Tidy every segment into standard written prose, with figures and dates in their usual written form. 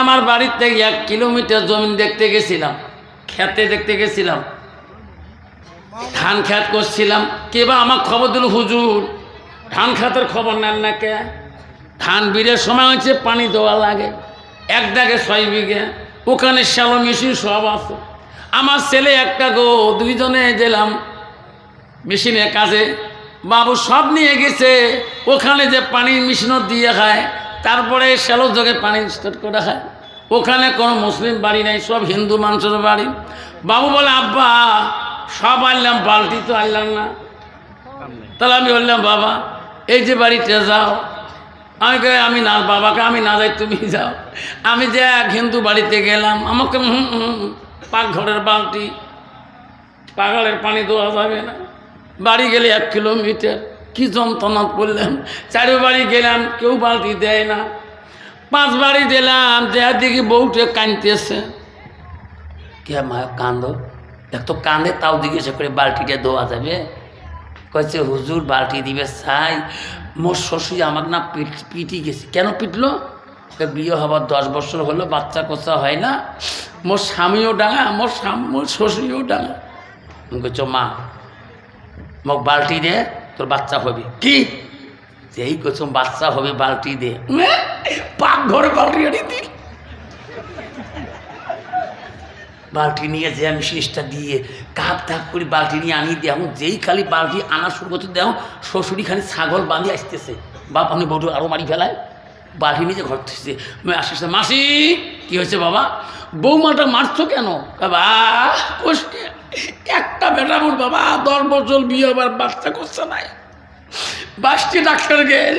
আমার বাড়ির থেকে 1 কিলোমিটার জমিন দেখতে গেছিলাম, খেতে দেখতে গেছিলাম, ধান খেত করছিলাম। কেবা আমার খবর দিল, হুজুর ধান খেতের খবর নেন না কে? ধান বীরের সময় হচ্ছে, পানি দেওয়া লাগে, 1 দাগে 6 বিঘে, ওখানে শ্যালো মেশিন সব আছে। আমার ছেলে একটা গো, 2 জনে গেলাম মেশিনের কাজে, বাবু সব নিয়ে গেছে, ওখানে যে পানি মেশিনও দিয়ে খায়, তারপরে শ্যালো জগে পানি স্টার্ট করে খায়। ওখানে কোনো মুসলিম বাড়ি নাই, সব হিন্দু মানুষের বাড়ি। বাবু বলে, আব্বা সব আনলাম, বালতি তো আনলাম না। তাহলে আমি বললাম, বাবা এই যে বাড়িতে যাও। আমি না, বাবাকে আমি না যাই, তুমি যাও। আমি যে এক হিন্দু বাড়িতে গেলাম, আমাকে পাকঘরের বালতি, পাগলের পানি দেওয়া যাবে না। বাড়ি গেলে 1 কিলোমিটার, কি যন্ত্রণা করলাম। 4 বাড়ি গেলাম, কেউ বালতি দেয় না। 5 বাড়ি দিলাম, যে দেখি বউটে কাঁদতেছে। কে মা কান্দ? এক তো কান্দে, তাও জিজ্ঞাসা করে বালতিটা দেওয়া যাবে? কয়েছে, হুজুর বালতি দিবে চাই, মোর শ্বশুর আমার না পিটি গেছে। কেন পিটলো? বিয়ে হবার 10 বছর হলো, বাচ্চা কোচা হয় না, মোর স্বামীও ডাঙা, মোর শ্বশুরও ডাঙা। বলছো, মা মোক বালতি দে, তোর বাচ্চা হবে। কি? যেই করছো বাচ্চা হবে, বালতি দে। পাকঘরে বালতি আনি দিল। বালতি নিয়ে যে আমি শেষটা দিয়ে কাপ ধাপ করে বালতি নিয়ে আনি দিয়ে, এখন যেই খালি বালতি আনা শুরু করতে দেও, শ্বশুরি খালি ছাগল বাঁধি আসতেছে। বাপ আপনি বউটু আরও মারি ফেলায়, বালতি নিয়ে ঘর থেকে আসতেছে। মাসি কি হয়েছে বাবা? বৌমাটা মারছো কেন? বাবা কষ্টে একটা বেটা মোর বাবা 10 বছর বিয়ে, আবার বাচ্চা করছে নাই, 22টি ডাক্তার গেল।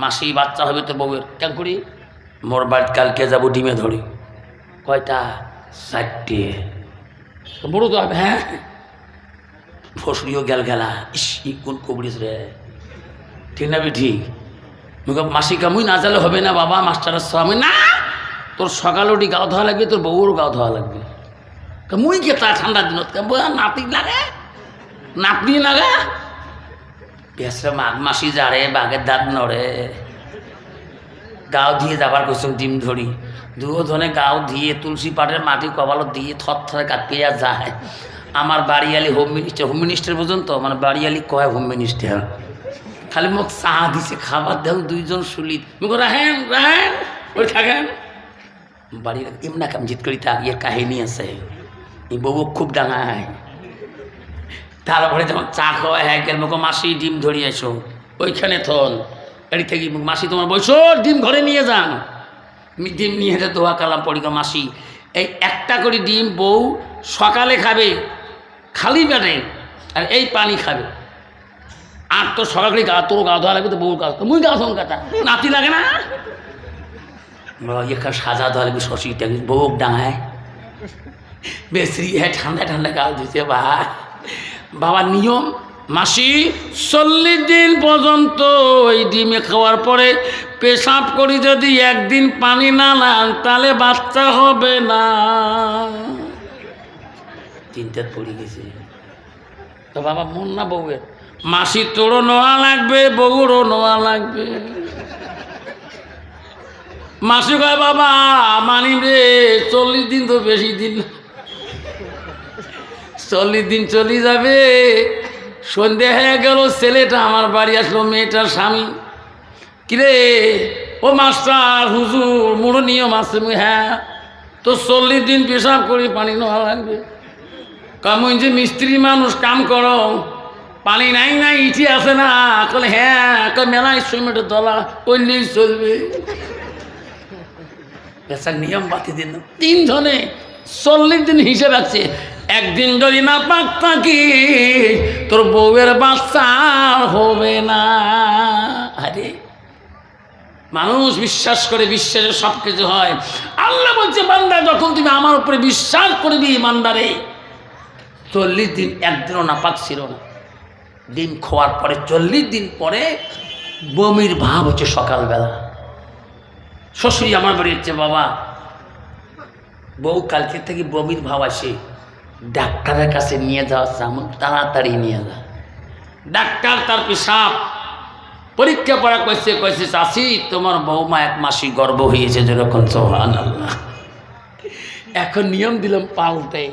মাসি বাচ্চা হবে তো বউয়ের। কেন করি? মোর বাড়ি কালকে যাবো, ডিমে ধরি। কয়টা? 4টে। বড় তো হবে। হ্যাঁ, ফসলিও গেলা। ইস, কোন কবরিস রে, ঠিক না? ঠিক। মাসি কামুই না জালে হবে না বাবা, মাস্টারের স্বামী না, তোর সকাল উঠি গাও ধোয়া লাগবে, তোর বউরও গাও ধোয়া লাগবে। মুই কে তা ঠান্ডার দিনত নাতি লাগে, নাতনি লাগে। বেসরে মাঘ মাসি যারে, বাঘের দাঁত নড়ে। গাও দিয়ে যাবার কইসম ডিম ধরি, 2 ধনে গাও দিয়ে তুলসী পাটের মাটি কপালত দিয়ে থরথরে কাঁপিয়া যায়। আমার বাড়িয়ালি হোম মিনিস্টার পর্যন্ত, মানে বাড়িয়ালি কয় হোম মিনিস্টার, খালি মোক চা দিছে, খাবার দেও, 2 জন শুলিত মুখ রাহেন রাহেন ওই থাকেন। বাড়ির এমনা কামজিত করি তা ইয়ের কাহিনী আছে। এই বউ খুব ডাঙায়। তারপরে যখন চা খাওয়া হ্যাঁ গেল, মুখ মাসি ডিম ধরিয়ে এসো, ওইখানে থন এড়ি থেকে মাসি তোমার বলছো ডিম ঘরে নিয়ে যান। ডিম নিয়ে হেঁটে দোয়া কালাম পড়ি। মাসি এই একটা করে ডিম বউ সকালে খাবে খালি পেটে, আর এই পানি খাবে। আর তো সকাল করে তোর গা ধোয়া লাগবে, তো বউর গা, মুই গা ধোন কাটা নাতি লাগে না, এখানে সাজা ধোয়া লাগবে। শশীটা বউ ডাঙায় বেশি, হ্যাঁ ঠান্ডা ঠান্ডা গা ধুছে। বাবার নিয়ম, মাসি 40 দিন পর্যন্ত ওই ডিমে খাওয়ার পরে পেশাব করি, যদি 1 দিন পানি না লান তাহলে বাচ্চা হবে না। চিন্তায় পড়ে গেছে তো বাবা, মন না বউয়ের। মাসি তোরও নোয়া লাগবে, বউরও নোয়া লাগবে। মাসি কয়, বাবা মানি রে, 40 দিন তো বেশি দিন, 40 দিন চলে যাবে। সন্ধে হয়ে গেল, ছেলেটা আমার বাড়ি আসলো, মেয়েটার স্বামী। কিরে ও মাস্টার, হুজুর মোড়ো নিয়ম আছে? হ্যাঁ, তো 40 দিন পেশাব করি, পানি নেওয়া লাগবে। কামুই যে মিস্ত্রি মানুষ, কাম করো, পানি নাই নাই ইটি আছে না? কলে হ্যাঁ, মেলায় সিমেন্টের দলা, ওই নিয়ে চলবে। পেশার নিয়ম বাতি দিন 3 জনে 40 দিন হিসেবে আছে। 1 দিন যদি না পাক থাকি, তোর বউয়ের বাচ্চা হবে না। আরে মানুষ বিশ্বাস করে, বিশ্বাসে সব কিছু হয়। আল্লাহ বলছে, বান্দা যখন তুমি আমার উপরে বিশ্বাস করবি, ইমানদারে 40 দিন একদিনও নাপাক ছিল না। ডিম খাওয়ার পরে 40 দিন পরে বমির ভাব হচ্ছে সকালবেলা। শ্বশুরি আমার বাড়ি হচ্ছে, বাবা বউ কালকে থেকে বমির ভাব আসে, ডাক্তারের কাছে নিয়ে যাওয়া চামচ, তাড়াতাড়ি নিয়ে যা। ডাক্তার তার পেশাব পরীক্ষা পড়া কইছে চাচি তোমার বৌমা 1 মাসই গর্ভ হয়েছে, যেরকম সুবহানাল্লাহ। এখন নিয়ম দিলাম পাল্টে।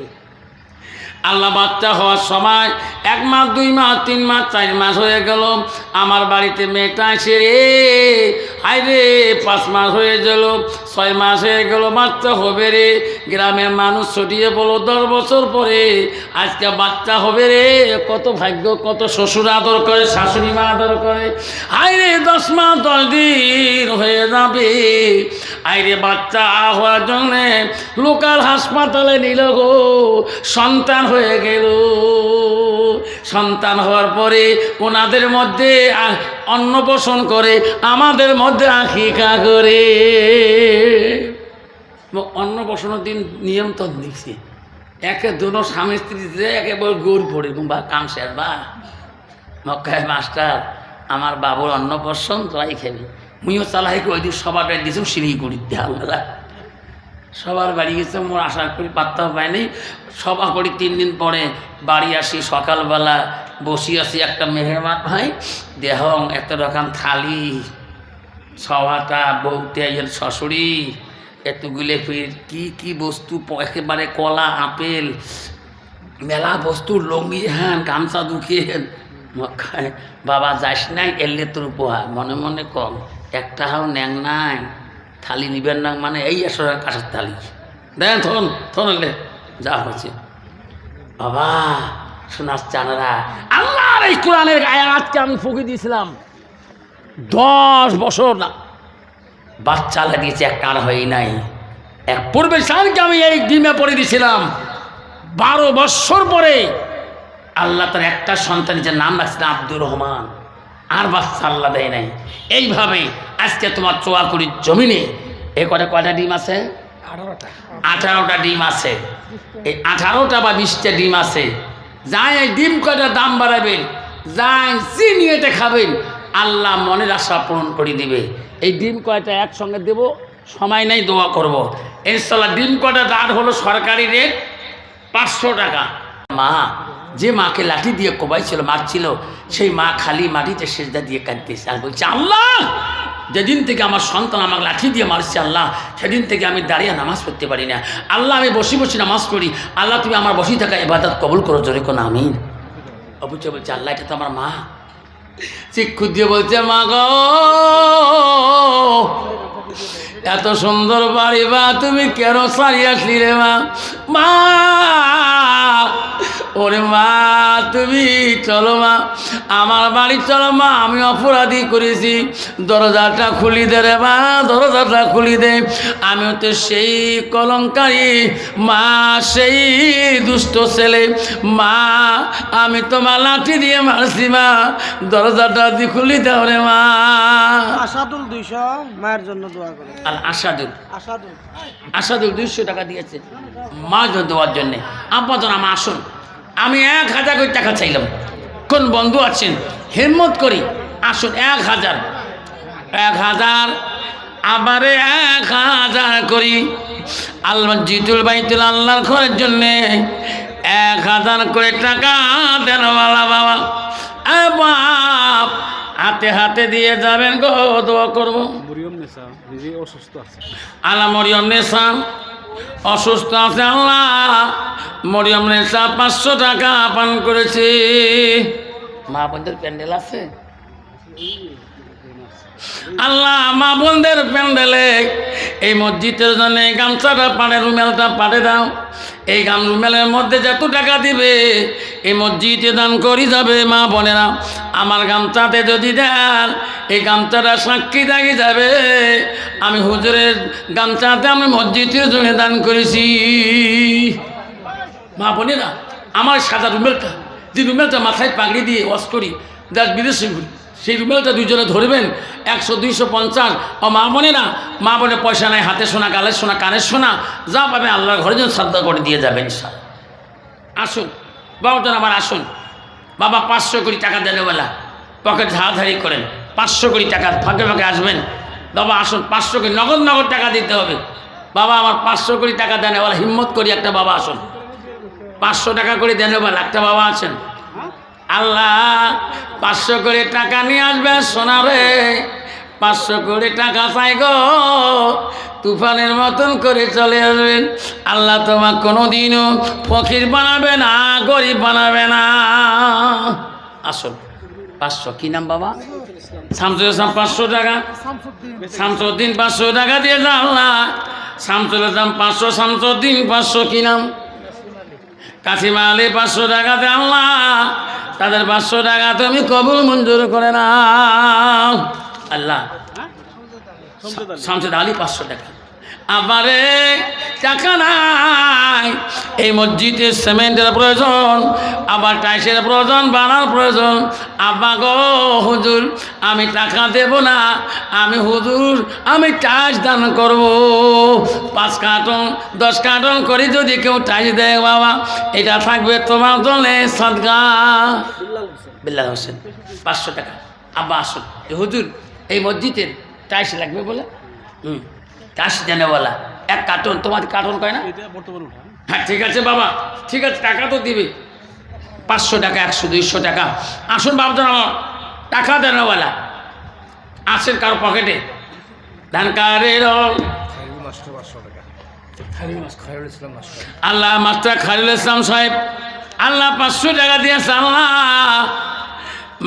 আল্লাহ বাচ্চা হওয়ার সময় 1 মাস 2 মাস 3 মাস 4 মাস হয়ে গেল, আমার বাড়িতে মেয়েটা এসে রে হাই রে 5 মাস হয়ে গেল, 6 মাস হয়ে গেল, বাচ্চা হবে রে। গ্রামের মানুষ ছড়িয়ে বলো 10 বছর পরে আজকে বাচ্চা হবে রে। কত ভাগ্য, কত শ্বশুর আদর করে, শাশুড়ি মা আদর করে। হাই রে 10 মাস 10 দিন হয়ে যাবে, আইরে বাচ্চা হওয়ার জন্যে লোকাল হাসপাতালে নিল গো, সন্তান হয়ে গেল। সন্তান হওয়ার পরে ওনাদের মধ্যে অন্নপ্রাশন করে, আমাদের মধ্যে আকিকা করে। অন্নপ্রাশনের দিন নিয়ম তো দিচ্ছে, একে দুনো স্বামী স্ত্রী যে একেবারে গৌর পড়ে বা কাম শেষ বা মক্কায় মাস্টার আমার বাবুর অন্নপ্রাশন তোরাই খেবি। মুইও চালাই ওই দিন সবার বাড়ি দিয়েছি শিলিগুড়িতে। আল্লাহ সবার বাড়ি গেছে, মোর আশা করি পাত্তাও পাইনি। সভা করি 3 দিন পরে বাড়ি আসি, সকালবেলা বসি আসি একটা মেহমান ভাই দেহ এত রকম থালি, সভাটা বউতে শাশুড়ি এতগুলো ফির কি বস্তু, একেবারে কলা আপেল মেলা বস্তু, লঙ্গি হ্যান গামছা দুখিয়েন। মক্কায় বাবা যাস নাই, এলে তোর উপহার। মনে মনে কম একটা হাও ন্যাং নাই, থালি নিবেন না মানে এই আসলে কাঠের থালি দেন থনলে যা হয়েছে। বাবা শোনাস চানারা, আল্লাহর এই কোরআনের গায়ে আজকে আমি ফুঁকি দিয়েছিলাম 10 বছর না বাচ্চা লাগিয়েছে, একটা আর হয়ে নাই। এক পূর্বে সালকে আমি এই ডিমে পড়ে দিয়েছিলাম, 12 বছর পরে আল্লাহ তার একটা সন্তানের নাম রাখছিলেন আব্দুর রহমান, আর বাচ্চা আল্লাহ দেয় নাই। এইভাবে আজকে তোমার চোয়াকুড়ির জমিনে এই কয়টা ডিম আছে? 18টা ডিম আছে। এই 18টা বা 20টা ডিম আছে। যাই এই ডিম কয়টা দাম বাড়াবেন, যাই চিনি এটা খাবেন, আল্লাহ মনের আশা পূরণ করে দিবে। এই ডিম কয়টা একসঙ্গে দেব, সময় নেই, দোয়া করব ইনশাআল্লাহ। ডিম কয়টা দাঁড় হলো সরকারি রেট 500 টাকা। মা যে মাকে লাঠি দিয়ে কোবাইছিল, মারছিল, সেই মা খালি মাটিতে সেজদা দিয়ে কাঁদতেছে আর বলছে, আল্লাহ যেদিন থেকে আমার সন্তান আমাকে লাঠি দিয়ে মারছে আল্লাহ, সেদিন থেকে আমি দাঁড়িয়ে নামাজ পড়তে পারি না। আল্লাহ আমি বসে বসে নামাজ পড়ি, আল্লাহ তুমি আমার বসে থাকা ইবাদত কবুল করো, জোরে কোন আমিন। অবুঝে বলছে আল্লাহ এটা তো আমার মা। চিক্ষু দিয়ে বলছে, মা গো এত সুন্দর বাড়ি বা তুমি কেন সারিয়ে আসলি রে মা? মা ওরে মা তুমি চলো মা, আমার বাড়ি চলো মা, আমি অপরাধী করেছি, দরজাটা খুলি দে রে মা, দরজাটা খুলি দে। আমিও তো সেই কলঙ্কারী মা, সেই দুষ্ট ছেলে মা, আমি তোমার লাঠি দিয়ে মারছি মা, দরজাটা দিয়ে খুলি দাও রে মা। আসাদুল 200 মায়ের জন্য দোয়া করে। আর আসাদুল 200 টাকা দিয়েছে মার জন্য দেওয়ার জন্যে। আপাতত আমার আসুন, আমি 1000 করে টাকা চাইলাম। কোন বন্ধু আছেন হিম্মত করি আসুন, 1000 আবারে 1000 করি আল্লাহ জিতুল বাইতুল আল্লাহর ঘরের জন্যে 1000 করে টাকা দেন বাবা। বাপ হাতে হাতে দিয়ে যাবেন গো, দোয়া করবো। আল্লাহ মরিয়ম নেশা অসুস্থ আছে, আল্লাহ মরিয়ম নেশা 500 টাকা পান করেছে। মা বোনদের প্যান্ডেল আছে আল্লাহ, মা বোনদের প্যান্ডেলে এই মসজিদের জন্য গামছাটা পাড়ে, রুমেলটা পাড়ে দাও। এই রুমেলের মধ্যে যত টাকা দিবে এই মসজিদে দান করি যাবে। মা বোনেরা আমার গামছাতে যদি দেন, এই গামছাটা সাক্ষী থাকি যাবে আমি হুজুরের গামছাতে আমি মসজিদের জন্য দান করেছি। মা বোনেরা আমার সাদা রুমেলটা, যে রুমেলটা মাথায় পাগড়ি দিয়ে ওয়াশ করি, দেশ বিদেশে ঘুরি, সেই রুমেলটা 2 জনে ধরবেন 100 250। ও মা বোনেরা, মা বোনের পয়সা নাই, হাতে সোনা, গালের সোনা, কানের সোনা যা পাবে আল্লাহর ঘরে যেন শ্রদ্ধা করে দিয়ে যাবেন। আসুন বাবুজন আমার আসুন। বাবা 500 কোটি টাকা দেন বেলা, পকেট ঝাড়াঝাড়ি করেন, 500 কোটি টাকা ফাঁকে ফাঁকে আসবেন। বাবা আসুন, 500 কোটি নগদ টাকা দিতে হবে। বাবা আমার 500 কোটি টাকা দেন বলা, হিম্মত করি একটা বাবা আসুন, 500 টাকা করে দেন বেলা একটা বাবা আছেন, আল্লাহ 500 করে টাকা নিয়ে আসবে সোনা রে, 500 করে টাকা চাই গো, তুফানের মতন করে চলে আসবেন। আল্লাহ তোমার কোনোদিনও ফকির বানাবে না, গরিব বানাবে না। আসুন 500, কি নাম বাবা? শামসুল ইসলাম 500 টাকা, শামসুদ্দিন 500 টাকা দিয়ে যাও। আল্লাহ শামসুল ইসলাম 500, শামসুদ্দিন 500, কি নাম? কাসিমা আলী 500 টাকা দে। আল্লাহ তাদের 500 টাকা তুমি কবুল মঞ্জুর করে নাও। আল্লাহ শামসুদ আলী 500 টাকা। আবারে টাকা নাই, এই মসজিদের সিমেন্টের প্রয়োজন, আবার টাইসের প্রয়োজন, বানার প্রয়োজন। আব্বা গো হুজুর আমি টাকা দেব না, আমি হুজুর আমি টাইস দান করব। 5 কার্টন 10 কার্টন করে যদি কেউ টাইস দেয় বাবা, এটা থাকবে তোমার জন্য সাদকা। বিল্লাল হোসেন 500 টাকা। আব্বা আসুন, হুজুর এই মসজিদের টাইস লাগবে বলে, টাইস দেনেওয়ালা 1 কার্টন, তোমার কার্টন কয় না? হ্যাঁ ঠিক আছে বাবা, ঠিক আছে টাকা তো দিবে। 500 টাকা, 100, 200 টাকা। আসুন বাবজন আমার টাকা দেনেওয়ালা আসেন কারো পকেটে ধানকারের আল্লাহ মাস্টার খায়রুল ইসলাম সাহেব আল্লাহ 500 টাকা দিয়েছে। আল্লাহ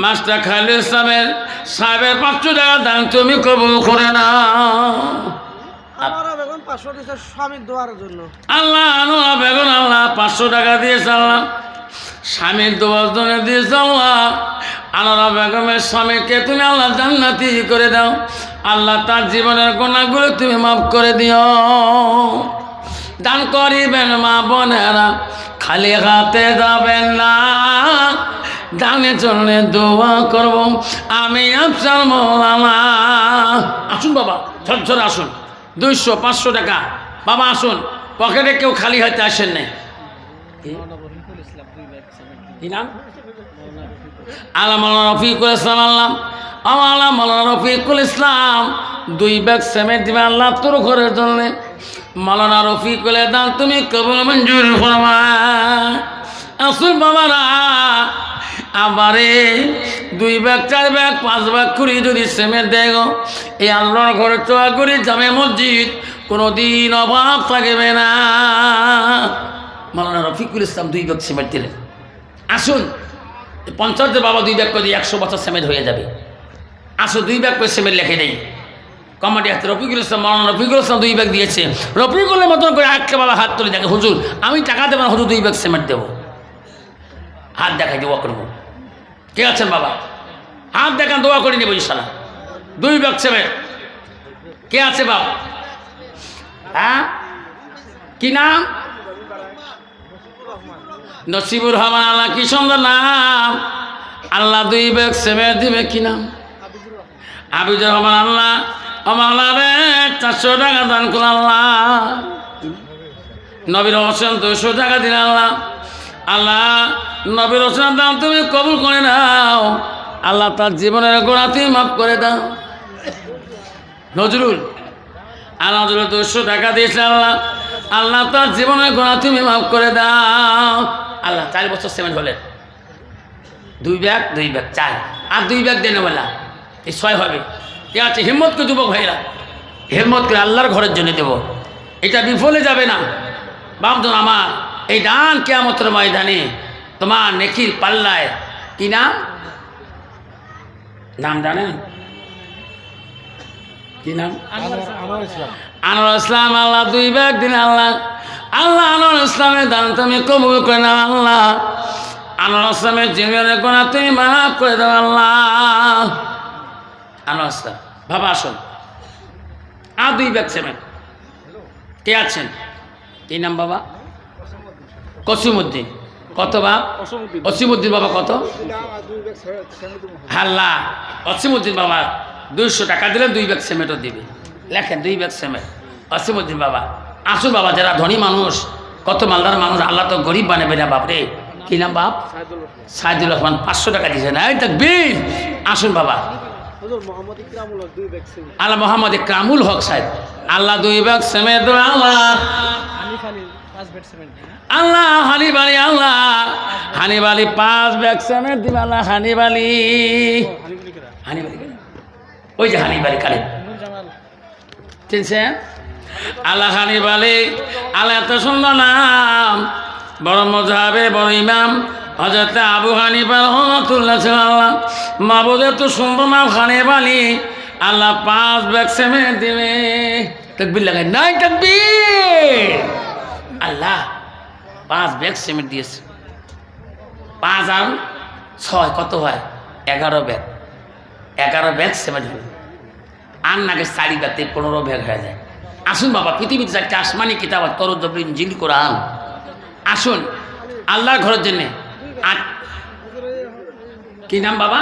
মাস্টার খায়রুল ইসলামের সাহেবের 500 টাকা দান তুমি কবুল করে না। আমারও বেগুন 500 দিয়েছে স্বামীর দোয়ার জন্য। আল্লাহ আনোয়ারা বেগুন আল্লাহ 500 টাকা দিয়েছে। আল্লাহ স্বামীর দোয়ার জন্য দিয়েছে। আল্লাহ আনোয়ারা বেগমের স্বামীকে তুমি আল্লাহ জান্নাতি করে দাও। আল্লাহ তার জীবনের গুনাহগুলো তুমি মাফ করে দিও। দান করিবেন মা বোনেরা, খালি হাতে যাবেন না, দানে চললে দোয়া করব আমি আফসার মৌলানা। আসুন বাবা ঝরঝর আসুন, 200 500 টাকা বাবা আসুন, পকেটে কেউ খালি হাতে আসেন নাই। কি নাম? আল্লাহ মাওলানা রফিকুল ইসলাম। আল্লাহ মাওলানা রফিকুল ইসলাম 2 ব্যাগ সিমেন্ট দিবে আল্লাহ তোর ঘরের জন্য। মাওলানা রফিকুলের দান তুমি কবুল মঞ্জুর ফরমা। আসুন বাবারা আবারে 2 ব্যাগ 4 ব্যাগ 5 ব্যাগ করে যদি সিমেন্ট দেয় গো, এই আল্লাহর ঘরে চোয়া করে জামে মসজিদ কোনোদিন অভাব থাকবে না। মাওলানা রফিকুল ইসলাম 2 ব্যাগ সিমেন্ট দিলেন। আসুন পঞ্চায়েতের বাবা 2 ব্যাগ করে 100 বছর সিমেন্ট হয়ে যাবে। আসো 2 ব্যাগ করে সিমেন্ট লিখে দেয় কমাটি হাতে। রফিকুল ইসলাম মাওলানা রফিকুল ইসলাম 2 ব্যাগ দিয়েছে। রফিকুলের মতন করে একটা বাবা হাত তুলে দেখে, হুজুর আমি টাকা দেবো না, হুজুর 2 ব্যাগ সিমেন্ট দেবো। হাত দেখাই দোয়া করবো। কে আছেন বাবা? হাত দেখান, দোয়া করে নেবো ইনশাল্লাহ। 2 ব্যাগ সিমেন্ট কে আছে বাবা? হ্যাঁ কি নাম? নসিবুর রহমান। আল্লাহ কি সুন্দর নাম। আল্লাহ 2 ব্যাগ সিমেন্ট দিবে। কি নাম? হাবিজুর রহমান। আল্লাহ আমার রে 400 টাকা দান করল। আল্লাহ নবীর হোসেন 200 টাকা দিন। আল্লাহ আল্লাহ নবীর হোসেনের দাম তুমি কবুল করে নাও। আল্লাহ তার জীবনের গোড়া তুমি মাফ করে দাও। নজরুল আল্লাহ 200 টাকা দিয়েছে। আল্লাহ আল্লাহ তার জীবনের গোড়া তুমি মাফ করে দাও। আল্লাহ 4 বছর সিমেন্ট হলেন। 2 ব্যাগ 4 আর 2 ব্যাগ দেনে বলা, এই 6 হবে। কে আছে? হিম্মত করে যুবক ভাইরা, হিম্মত করে আল্লাহর ঘরের জন্য দেব। এটা বিফলে যাবে না বাপজন আমার। এই দান কিয়ামতের ময়দানে তোমার নেকির পাল্লায়। কি নাম? নাম জানেন? কি নাম? আনোয়ার ইসলাম। আল্লাহ 2 ব্যাগ দিন। আল্লাহ আনোয়ার ইসলামের দান তুমি কবুল করে নাও। আল্লাহ আনোয়ার ইসলামের জীবনের গোনা তুমি মাফ করে দাও। আল্লাহ আনোয়ার ইসলাম বাবা আসুন, আর 2 ব্যাগ সিমেন্ট। কে আছেন? কি নাম বাবা? কসিমউদ্দিন। কত বাপ? অসিমউদ্দিন বাবা কত? আল্লাহ অসিমউদ্দিন বাবা 200 টাকা দিলেন, 2 ব্যাগ সিমেন্টও দিবে। লেখেন 2 ব্যাগ সিমেন্ট অসিমউদ্দিন বাবা। আসুন বাবা, যারা ধনী মানুষ, কত মালদার মানুষ, আল্লাহ তো গরিব বানাবে না বাপরে। কি নাম বাপ? সাইদুল রহমান 500 টাকা দিয়েছেন। এই তাকবীর। আসুন বাবা। আল্লাহ মোহাম্মদ ইকরামুল হক সাহেব। আল্লাহ 2 ব্যাগ সিমেন্ট। আল্লাহ আল্লাহ হানিবালি, আল্লাহ হানিবালি 5 ব্যাগ সিমেন্ট দিবে আল্লাহ। হানিবালি ওই যে হানিবালি কালে চিনছেন? আল্লাহ হানিবালি, আল্লাহ এত সুন্দর নাম। বড় মজাবে বড় ইমাম হযরত আবু হানিফা রাহমাতুল্লাহ আল্লাহ মাবুদ এত সুন্দর নাম হানিবালি। আল্লাহ 5 ব্যাগ সিমেন্ট দিবে। তাকবীর লাগাই নাই, তাকবীর। আল্লাহ 5 ব্যাগ সিমেন্ট দিয়েছে। 5 আর 6 কত হয়? 11 ব্যাগ। 11 ব্যাগ সিমেন্ট হল। আর নাকি 4 ব্যাগতে 15 ব্যাগ হয়ে যায়। আসুন বাবা, পৃথিবীতে 4টা আসমানি কিতাব তরুদ ইনজিল কোরআন। আসুন আল্লাহর ঘরের জন্য। কি নাম বাবা?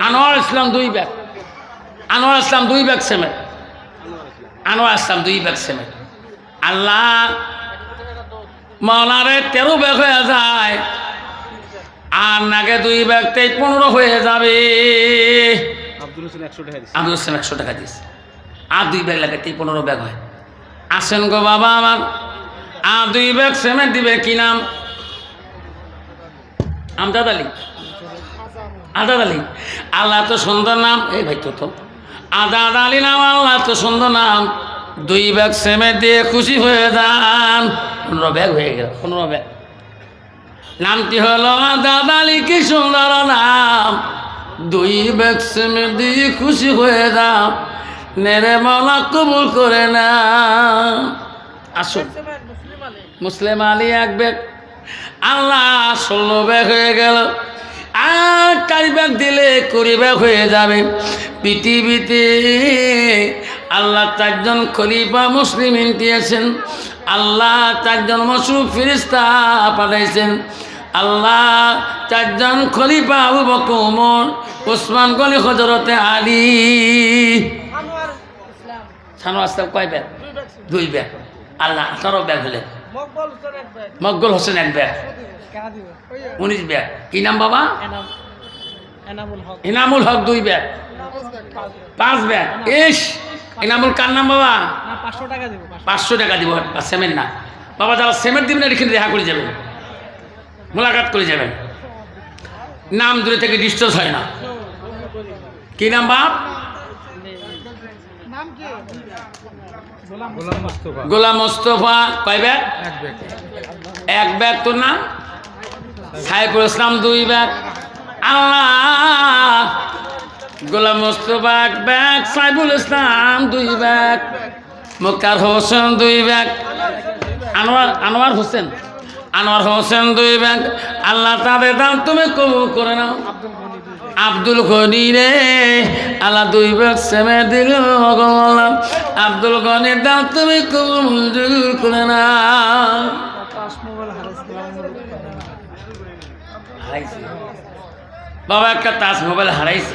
আনোয়ার ইসলাম 2 ব্যাগ। আনোয়ার ইসলাম 2 ব্যাগ সিমেন্ট। আনোয়ার ইসলাম 2 ব্যাগ সিমেন্ট। আল্লাহ মাওলারে 13 ব্যাগ হয়ে যায়। আর নাকে 2 ব্যাগতেই 15 হয়ে যাবে। আব্দুল হোসেন 100 টাকা দিয়েছে। আর 2 ব্যাগ লাগাতেই 15 ব্যাগ হয়। আসেন গো বাবা আমার, আর 2 ব্যাগ সিমেন্ট দিবে। কি নাম? আমজাদ আলী। আজাদ আলী। আল্লাহ তো সুন্দর নাম। এই ভাই তো আজাদ আলী নাম। আল্লাহ তো সুন্দর নাম। 2 ব্যাগ সিমেন্ট দিয়ে খুশি হয়ে যান। 15 ব্যাগ হয়ে গেল। 15 ব্যাগ। নামটি হলো আজাদ আলী। কি সুন্দর নাম। 2 ব্যাগ সিমেন্ট দিয়ে খুশি হয়ে যাও। নেরে মাওলা কবুল করে না। আসুন মুসলিম আলী 1 ব্যাগ। আল্লাহ 16 ব্যাগ হয়ে গেল। আর 4 ব্যাগ দিলে 20 ব্যাগ হয়ে যাবে। পৃথিবীতে আল্লাহ 4 জন খলিফা মুসলিমিন দিয়েছেন। আল্লাহ 4 জন মাসুম ফেরেশতা পাঠাইছেন। আল্লাহ 4 জন খলিফা আবু বকর, ওমর, ওসমান গনি, হযরত আলী। সানোয়ার ইসলাম কয় ব্যাগ? 2 ব্যাগ। আল্লাহ 18 ব্যাগ হলেন। মকবুল হোসেন 1 ব্যাগ। 19 ব্যাগ। কি নাম বাবা? ইনামুল হক 2 ব্যাগ। 5 ব্যাগ। ইস, ইনামুল কার নাম বাবা? 500 টাকা দিব। সিমেন্ট না বাবা, যারা সিমেন্ট দিবেন এখানে দেখা করে যাবেন, মোলাকাত করে যাবেন। নাম দূরে থেকে ডিস্টার্ব হয় না। কি নাম বাপ? গোলাম মোস্তফা। কয় ব্যাগ? 1 ব্যাগ। তোর নাম? সাইফুল ইসলাম 2 ব্যাগ। আল্লাহ গোলাম মোস্তফা 1 ব্যাগ। সাইফুল ইসলাম 2 ব্যাগ। মুক্তার হোসেন 2 ব্যাগ। আনোয়ার হোসেন 2 ব্যাগ। আল্লাহ তাদের দাম তুমি কবুল করে নাও। আব্দুল গনি রে আল্লাহ 2 ব্যাগ সিমেন্ট দিল। আব্দুল গনির দাম তুমি কবুল মঞ্জুর করে নাও। বাবা একটা তাজ মোবাইল হারাইছে।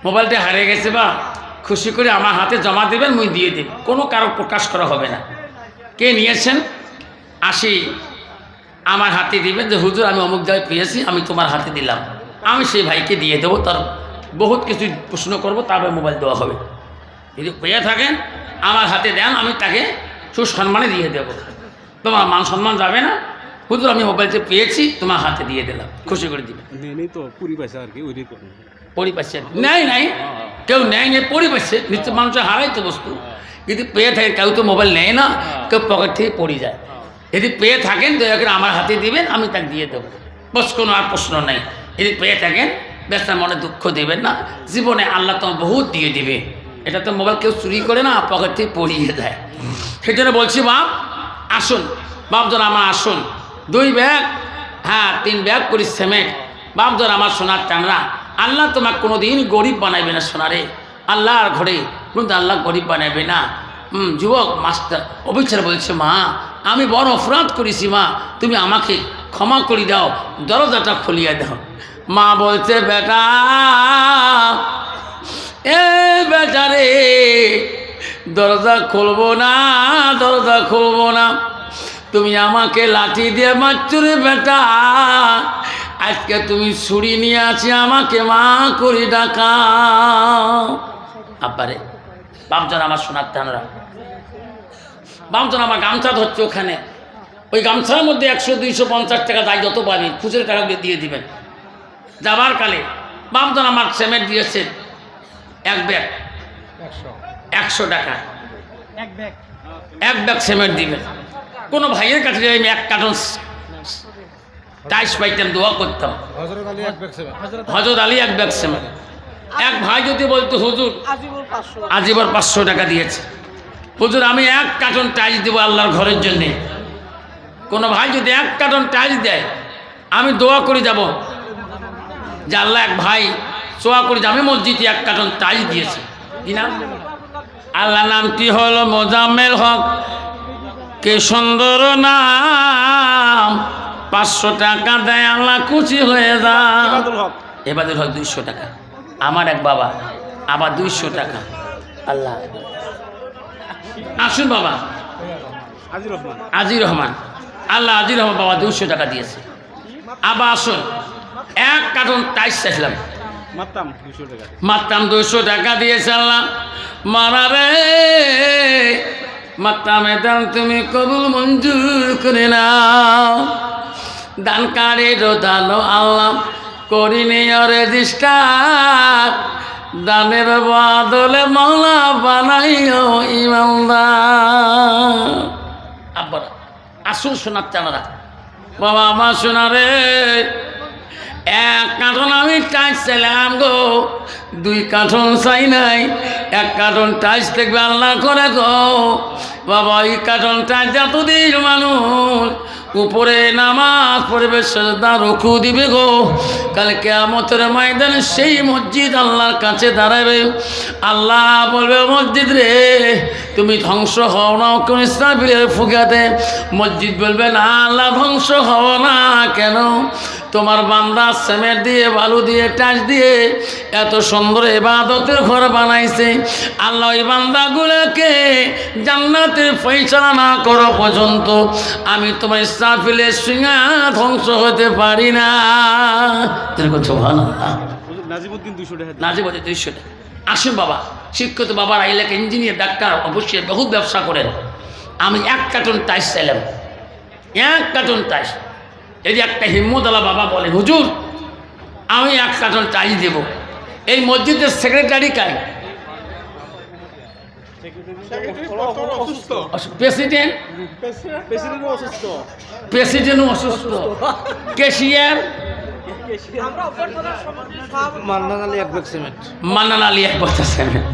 মোবাইলটা হারিয়ে গেছে বা খুশি করে আমার হাতে জমা দেবেন, মুই দিয়ে দেব। কোনো কারো প্রকাশ করা হবে না। কে নিয়েছেন আসি আমার হাতে দিবেন যে হুজুর আমি অমুক জায়গায় পেয়েছি, আমি তোমার হাতে দিলাম। আমি সেই ভাইকে দিয়ে দেবো। তার বহুত কিছু প্রশ্ন করবো, তারপরে মোবাইল দেওয়া হবে। যদি পেয়ে থাকেন আমার হাতে দেন, আমি তাকে সুসম্মানে দিয়ে দেবো। তোমার মান সম্মান যাবে না। হুজুর আমি মোবাইলটা পেয়েছি, তোমার হাতে দিয়ে দিলাম, খুশি করে দিবে। পরিপাশে নেয় নাই, কেউ নেয় নেই, পরিপাশে নিশ্চয় মানুষের হারাই তো বস্তু। যদি পেয়ে থাকে, কেউ তো মোবাইল নেয় না, কেউ পকেট থেকে পড়ে যায়। যদি পেয়ে থাকেন দয়া করে আমার হাতে দিবেন, আমি তাকে দিয়ে দেবো। বস কোনো আর প্রশ্ন নেই। যদি পেয়ে থাকেন ব্যস্তার মনে দুঃখ দেবেন না। জীবনে আল্লাহ তো বহুত দিয়ে দিবে। এটা তো মোবাইল কেউ চুরি করে না, পকেট থেকে পড়িয়ে দেয়। সেই জন্য বলছি বাপ আসুন, বাপজন আমার আসুন। 2 ব্যাগ, হ্যাঁ 3 ব্যাগ করি সিমেন্ট। বাপজন আমার সোনার টানরা, আল্লাহ তোমার কোনো দিন গরিব বানাইবে না সোনারে। আল্লাহর ঘরে কিন্তু আল্লাহ গরিব বানাইবে না। যুবক মাস্টার অবিচার বলছে, মা আমি বড় অপরাধ করেছি, মা তুমি আমাকে ক্ষমা করে দাও, দরজাটা খুলিয়ে দাও। মা বলছে, বেটা এ বেচারে দরজা খুলবো না, দরজা খুলবো না। তুমি আমাকে লাঠি দিয়ে মারছো রে বেটা। আজকে তুমি ছুরি নিয়ে আছি, আমাকে মা করে ডাকাও। আব্বারে বাপজন আমার সোনার টানরা, বামজন আমার গামছা ধরছে ওখানে, ওই গামছার মধ্যে 100-250 টাকা দায় যত পাবি খুচরো টাকাগুলো দিয়ে দিবেন। যাবার কালে বামজন আমার সিমেন্ট দিয়েছেন এক ব্যাগ 100 টাকা, এক ব্যাগ সিমেন্ট দিবেন। কোনো ভাইয়ের কাছে যদি আমি 1 কার্টন টাইস পাইতাম, দোয়া করতাম। হযরত আলী 1 ব্যাগ সিমেন্ট। এক ভাই যদি বলতো হুজুর আজীবন 500 টাকা দিয়েছে, হুজুর আমি 1 কার্টন টাইস দেবো আল্লাহর ঘরের জন্যে। কোনো ভাই যদি 1 কার্টন টাইস দেয়, আমি দোয়া করে যাব যে আল্লাহ, এক ভাই দোয়া করে যে আমি মসজিদে 1 কার্টন টাইস দিয়েছি। কি নাম? আল্লাহ নামটি হলো মোজাম্মেল হক। কে সুন্দর নাম, 500 টাকা দেয় আল্লাহ খুশি হয়ে যায়। এবাদুল হক 200 টাকা। আমার এক বাবা আবার 200 টাকা। আল্লাহ আসুন বাবা আজির রহমান, আল্লাহ আজির রহমান বাবা 200 টাকা দিয়েছে। আবার আসুন 1 কার্টন টাইস চাইছিলাম, মাত্রাম 200 টাকা দিয়েছে। আল্লাহ মারাবে মাত্রামে দান তুমি কবুল মঞ্জুর করে নাও। দানকারীর দান আল্লাহ করিনি রেজিস্টার, দানের বদলে মাওলা বানাইও ইমানদার। আব্বার আসুন শোনার চানারা বাবা আমার শোনা রে, 1 কার্টন আমি টাইস চাইলাম গো, 2 কার্টন চাই নাই, 1 কার্টন টাইস দেখবে আল্লাহ করে গো বাবা। এই কার্টন টাইস যতদিন মানুষ উপরে নামাজ পড়বে সাজদা রুকু দিবে গো, কাল কিয়ামতের ময়দানে সেই মসজিদ আল্লাহর কাছে দাঁড়াবে। আল্লাহ বলবে মসজিদ রে তুমি ধ্বংস হও না, কোন ইসরাফিলের ফুঁকাতে। মসজিদ বলবে না আল্লাহ ধ্বংস হও না কেন, তোমার বান্দা সিমেন্ট দিয়ে বালু দিয়ে টাচ দিয়ে এত সুন্দর ইবাদতের ঘর বানাইছে। আল্লাহ ওই বান্দাগুলোকে জান্নাতের ফয়সালা না করো পর্যন্ত আমি তোমার ইসরাফিলের সিংহা ধ্বংস হতে পারি না। নাজিবউদ্দিন 200 টাকা। নাজিবউদ্দিন 200 টাকা। আসুন বাবা, শিক্ষিত বাবার এলাকা ইঞ্জিনিয়ার ডাক্তার অবশ্যই বহুত ব্যবসা করেন। আমি 1 কার্টন টাইস চাইলাম, 1 কার্টন টাইস। এই যে একটা হিম্মতওয়ালা বাবা বলে হুজুর আমি 1 কার্টন টাইস দেব। এই মসজিদের সেক্রেটারি কাই? প্রেসিডেন্ট অসুস্থ, cashier Mannan Ali 1 bag cement. Mannan Ali 1 বস্তা সিমেন্ট।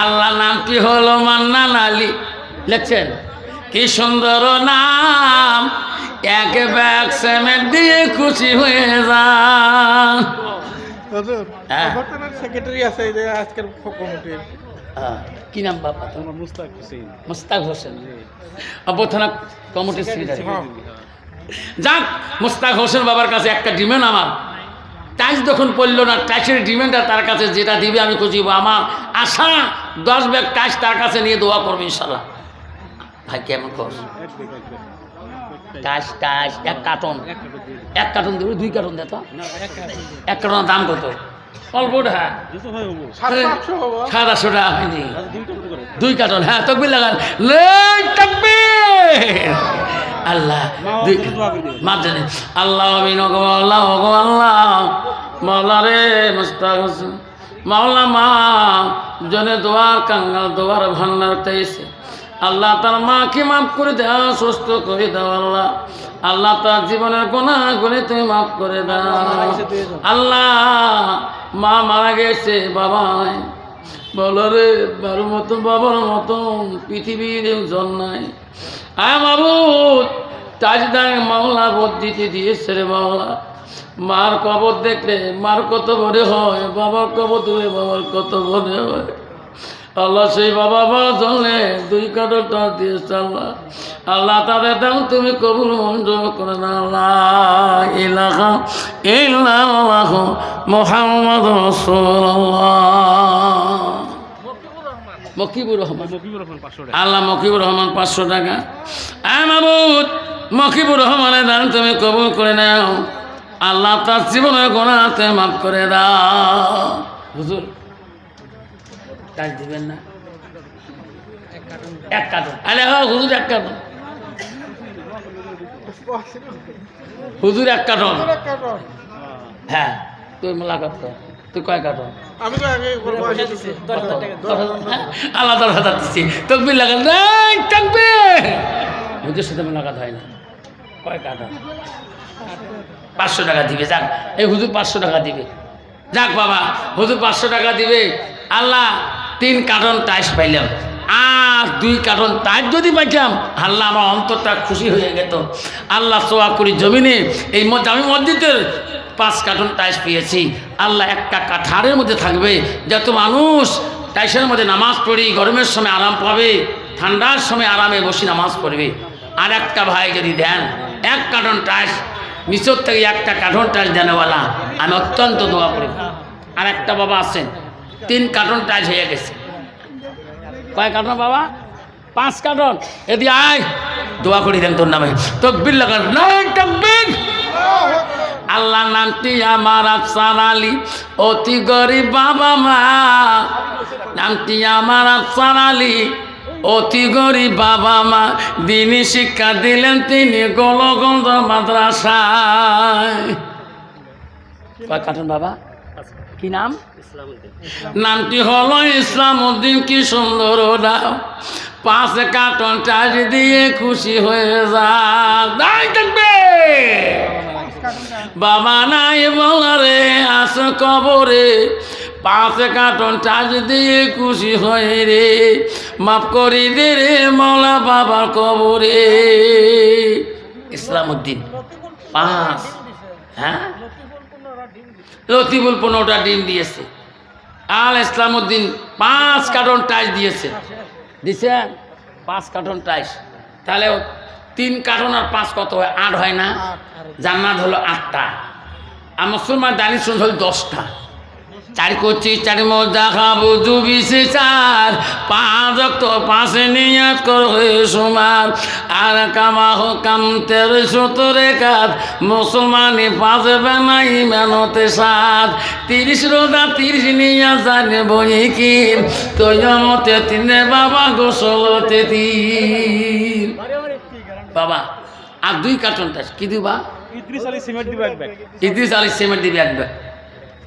আল্লাহ নামটি হলো মান্নান আলী, লিখছেন কি সুন্দর নাম, 1 ব্যাগ সিমেন্ট দিয়ে খুশি হয়ে যান। সেক্রেটারি আছে আজকের কমিটির, কি নাম বাবা তোমার? মুস্তাক হোসেন। মুস্তাক হোসেন অবথানা কমিটির সেক্রেটারি। যাক মুস্তাক হোসেন বাবার কাছে একটা ডিমান্ড, আমার টাইস যখন পড়লো না, টাইসের ডিমান্ডটা তার কাছে যেটা দিবে আমি খুঁজি। আমার আশা 10 ব্যাগ টাইস তার কাছে নিয়ে দোয়া করবে ইনশাল্লাহ। ভাই কেমন কর টাইস টাইস 1 কার্টন, 1 কার্টন দেবো, 2 কার্টন দে তো। 1 কার্টনের দাম কত? অল্প হ্যাঁ 700 টাকা হয়নি, 2 কার্টন। হ্যাঁ তকবির লাগান, আল্লাহ মাপ জানে আল্লাহ আমিন আল্লাহ আল্লাহ মাওলা রে মুস্তাক হোসেন মাওলা মা জনে দোয়ার কাঙ্গাল দোয়ার ভান্ডার চাইছে। আল্লাহ তার মাকে মাফ করে দাও, সুস্থ করে দাও আল্লাহ। আল্লাহ তার জীবনের গুনাহগুলি তুমি মাফ করে দাও আল্লাহ। মা মারা গেছে, বাবা নাই, বলো রে বাবার মতো বাবার মতন পৃথিবীর জন নাই। আয় মাবুদ তাজদার মাওলা বদ্দিতে দিয়েছে রে মাওলা। মার কবর দেখলে মার কত বড় হয়, বাবার কবর দেখলে বাবার কত বড় হয়। আল্লাহ সেই বাবা বাবা চললে 2 কার্টনটা দিয়েছে আল্লাহ। আল্লাহ তাদের দাও তুমি কবুল মঞ্জুর করে না। আল্লাহ ইলাহা ইল্লাল্লাহ মুহাম্মাদুর রাসূলুল্লাহ। মকিবুর রহমান আল্লাহ মকিবুর রহমান 500 টাকা। আয় মাবুদ মকিবুর রহমানের দান তুমি কবুল করে নাও আল্লাহ, তার জীবনের গুনাহতে মাফ করে দাও। হুজুর টাইস দিবেন না? এক কার্টন। আরে হুজুর এক কার্টন, হুজুর এক কার্টন। হ্যাঁ তুই মোলাকাত কর, তুই কয় কার্টন? আমি তো আগে আলাদা আলাদা দিচ্ছি তকবির লাগান নাই তাকবীর। হুজুর সাথে মোলাকাত হয় না। কয় কার্টন? 500 টাকা দিবে। যাক এই হুজুর 500 টাকা দিবে। যাক বাবা হুজুর 500 টাকা দিবে। আল্লাহ 3 কার্টন টাইস পাইলাম, আর 2 কার্টন টাইস যদি পাইতাম আল্লাহ আমার অন্তরটা খুশি হয়ে যেত। আল্লাহ সোয়া করি জমিনে এই আমি মসজিদের 5 কার্টন টাইস পেয়েছি। আল্লাহ একটা কাঠারের মধ্যে থাকবে, যত মানুষ টাইসের মধ্যে নামাজ পড়ি গরমের সময় আরাম পাবে, ঠান্ডার সময় আরামে বসে নামাজ পড়বে। আর একটা ভাই যদি দেন 1 কার্টন টাইস, নিচর থেকে একটা কার্টন টাইস দেনওয়ালা, আমি অত্যন্ত দোয়া করি। আর একটা বাবা আছেন 3 কার্টন টাইস হয়ে গেছে। কয় কার্টন বাবা? 5 কার্টন। এদি আয় দোয়া করি দেন তোর নামে, তাকবীর লাগান নাই তাকবীর। আল্লাহ নামটি আমার আফসার আলী, অতি গরিব বাবা মা। নামটি আমার আফসার আলী, অতি গরিব বাবা মা। দিনী শিক্ষা দিলেন তিনি গোলগঞ্জ মাদ্রাসায়। কয় কার্টন বাবা? কি নাম? নামটি হলো ইসলামউদ্দিন। কি সুন্দর নাম। 5 কার্টন টাইস দিয়ে খুশি হয়ে যাবে। বাবা নাই বলারে আস কবরে, 5 কার্টন টাইস দিয়ে খুশি হয়ে রে, মাফ করি দে রে মৌলা বাবার কবরে। ইসলামউদ্দিন 5, হ্যাঁ লতিফুল 15টা ডিম দিয়েছে। আর ইসলামউদ্দিন 5 কার্টন টাইস দিয়েছে। দিছে 5 কার্টন টাইস। তাহলে 3 কার্টন আর 5 কত হয়? 8 হয় না? জান্নাত হলো 8টা, আর মুসলমান দানি শুন হলো 10টা। 4 করছি 4 মজা খাবো 2 20 4, 5 রক্ত 5 নিয়াত করে সমান। আর কামা হো কাম 13 কাজ, মুসলমানি 5 বানাই মেনতে 7। 30 রোজা 30 নিয়া জানে বই কি, তৈমতে 3 বাবা গোসলতে 3। বাবা আর 2 কার্টন টাইস কি দিবা? ইদ্রিস আলী সিমেন্ট দিবে এক ব্যাগ। ইদ্রিস আলী সিমেন্ট দিবে 1 ব্যাগ।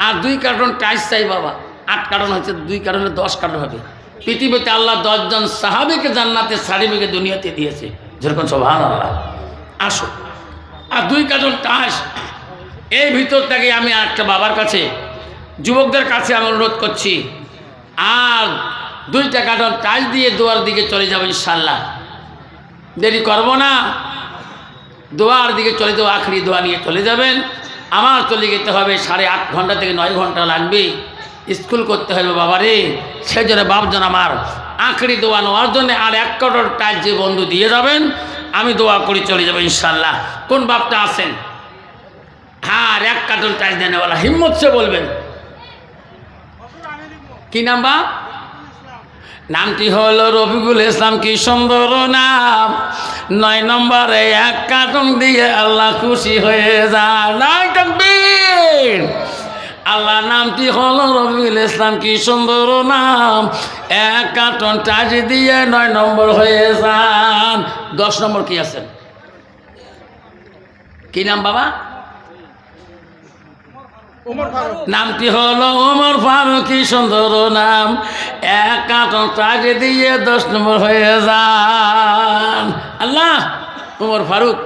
আর 2 কার্টন টাইস চাই বাবা। 8 কার্টন হচ্ছে, 2 কার্টনে 10 কার্টন হবে। পৃথিবীতে আল্লাহ 10 জন সাহাবীকে জান্নাতে সার্টিফিকেট দুনিয়াতে দিয়েছে, যেরকম সুবহানাল্লাহ। আসো আর 2 কার্টন টাইস। এই ভিতর থেকে আমি একটা বাবার কাছে, যুবকদের কাছে আমি অনুরোধ করছি, আর 2টা কার্টন টাইস দিয়ে দোয়ার দিকে চলে যাবো ইনশাল্লাহ। দেরি করবো না, দোয়ার দিকে চলে যাবো। আখরি দোয়া নিয়ে চলে যাবেন। আমার চলে যেতে হবে 8.5 ঘন্টা থেকে 9 ঘন্টা লাগবে, স্কুল করতে হবে বাবারে। সেই জন্য বাপজন আমার আখরি দোয়া নেওয়ার জন্য আর 1 কার্টন টাইস যে বন্ধু দিয়ে যাবেন, আমি দোয়া করে চলে যাবো ইনশাল্লাহ। কোন বাপটা আছেন? হ্যাঁ, আর 1 কার্টন টাইস দেনেওয়ালা হিম্মত সে বলবেন। কি নাম বাপ? নামটি হলো রফিকুল ইসলাম। কি সুন্দর নাম। 9 নম্বরে 1 কার্টন দিয়ে আল্লাহ খুশি হয়ে যায়। নাই তাকবীর। আল্লাহ নামটি হলো রফিকুল ইসলাম। কি সুন্দর নাম। 1 কার্টন টাইস দিয়ে 9 নম্বর হয়ে যান। 10 নম্বর কি আছেন? কি নাম বাবা? নামটি হলো ওমর ফারুক। কি সুন্দর নাম। 1 কার্টন টাইস দিয়ে 10 নম্বর হয়ে যান। আল্লাহ ওমর ফারুক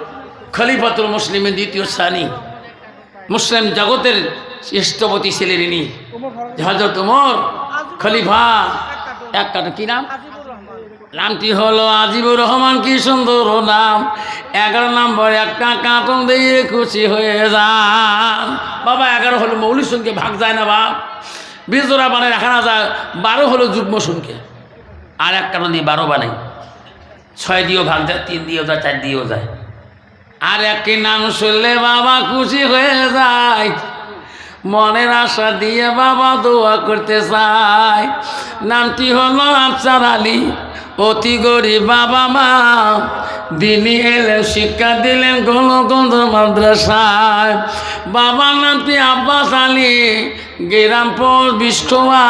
খলিফাতুল মুসলিমের 2য় সানি, মুসলিম জগতের শ্রেষ্ঠপতি ছিলেন ইনি, হযরত ওমর খলিফা। 1 কার্টন কি নাম? নামটি হলো আজিবুর রহমান। কি সুন্দর নাম। 11 নম্বর 1টা কার্টন দিয়ে খুশি হয়ে যান। বাবা 11 হলো মৌলিক সংখ্যে, ভাগ যায় না বাপ। 20 জোড়া বানায় রাখা না যায়। 12 হলো যুগ্ম সংখ্যা, আর 1 কার্টন দিয়ে 12 বানাই। 6 দিয়েও ভাগ যায়, 3 দিয়েও যায়, 4 দিয়েও যায়। আর একটি নাম শুনলে বাবা খুশি হয়ে যায়। মনের আশা দিয়ে বাবা দোয়া করতে চায়। নামটি হলো আফসার আলী, অতি গরিব বাবা মা। দিনী এলেন শিক্ষা দিলেন গণগঞ্জ মাদ্রাসায়। বাবার নামটি আব্বাস আলী, গ্রাম পোস্ট বিষ্ণুয়া,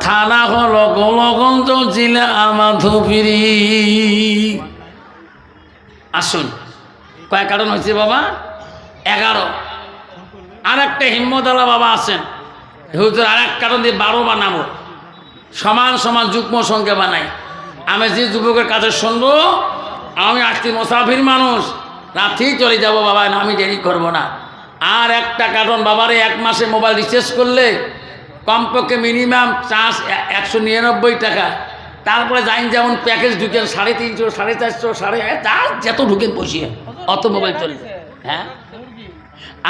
থানা হলো গোলগঞ্জ, জেলা মাধুপুরি। আসুন, কয় কারণ হয়েছে বাবা? 11। আর একটা হিম্মতওয়ালা বাবা আছেন, হুজুর আর এক কারণ দিয়ে 12 বানাবো, সমান সমান যুগ্ম সংখ্যা বানাই। আমি যে যুবকের কাছে শুনবো, আমি আসছি মুসাফির মানুষ, রাতেই চলে যাব বাবা, আমি দেরি করব না। আর একটা কারণ, বাবারে 1 মাসে মোবাইল রিচার্জ করলে কমপক্ষে মিনিমাম চার্জ 199 টাকা। তারপরে যাইন যেমন প্যাকেজ ঢুকেন 350, 450, 5,500, যত ঢুকেন বসিয়ে অত মোবাইল চলবে। হ্যাঁ,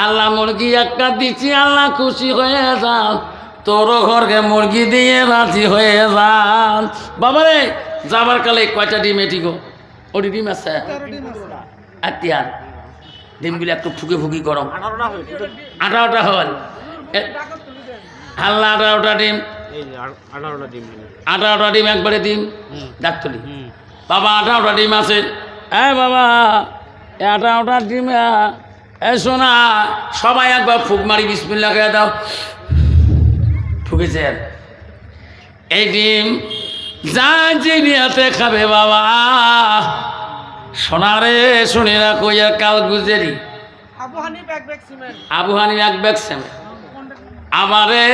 আল্লাহ মুরগি একটা দিচ্ছি, আল্লাহ খুশি হয়ে যান, তোর ঘরকে মুরগি দিয়ে রাজি হয়ে যান। বাবারে যাবার কালে কয়টা ডিম এটি গো? ওটি ডিম আছে আত্মীয়ার ডিমগুলি একটু ফুকে ফুকি গরম, 18টা হল আল্লাহ, 18টা ডিম, 18টা ডিম একবারে ডিম ডাক্তলি। বাবা 18টা ডিম আছে। হ্যাঁ বাবা, 18টা ডিম। শোনা, সবাই একবার ফুক মারি বিসমিল্লাহ করে দাও। ঠুকেছেন এই ডিম যা জিনিয়াতে খাবে বাবা, সোনারে শুনে রাখো, এর কাল গুজেরি Abu Hanif 1 bag cement, Abu Hanif 1 bag cement. আমারে